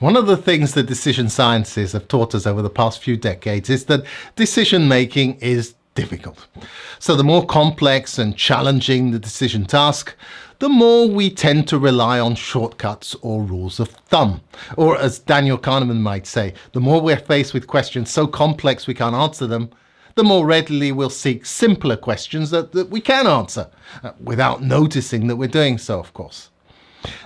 One of the things that decision sciences have taught us over the past few decades is that decision making is difficult. So the more complex and challenging the decision task, the more we tend to rely on shortcuts or rules of thumb. Or as Daniel Kahneman might say, the more we're faced with questions so complex we can't answer them, the more readily we'll seek simpler questions that we can answer, without noticing that we're doing so, of course.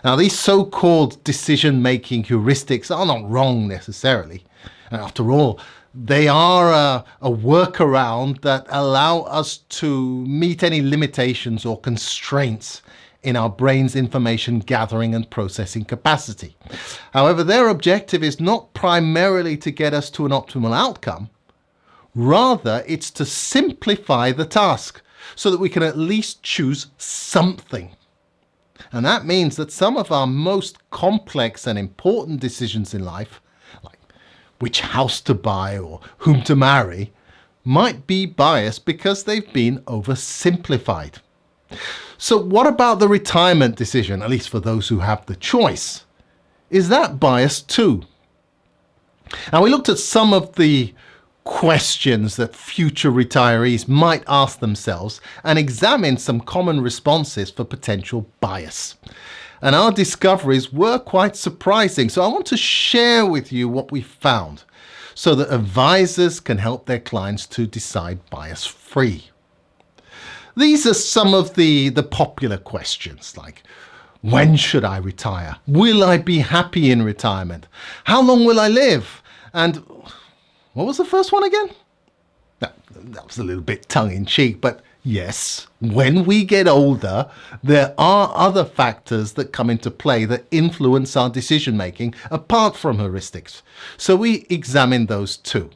Now, these so-called decision-making heuristics are not wrong necessarily. And after all, they are a workaround that allow us to meet any limitations or constraints in our brain's information gathering and processing capacity. However, their objective is not primarily to get us to an optimal outcome. Rather, it's to simplify the task so that we can at least choose something. And that means that some of our most complex and important decisions in life, like which house to buy or whom to marry, might be biased because they've been oversimplified. So what about the retirement decision, at least for those who have the choice? Is that biased too? Now, we looked at some of the questions that future retirees might ask themselves and examine some common responses for potential bias. And our discoveries were quite surprising. So I want to share with you what we found so that advisors can help their clients to decide bias-free. These are some of the popular questions like, when should I retire? Will I be happy in retirement? How long will I live? And what was the first one again? That was a little bit tongue-in-cheek, but yes, when we get older, there are other factors that come into play that influence our decision-making apart from heuristics. So we examine those too.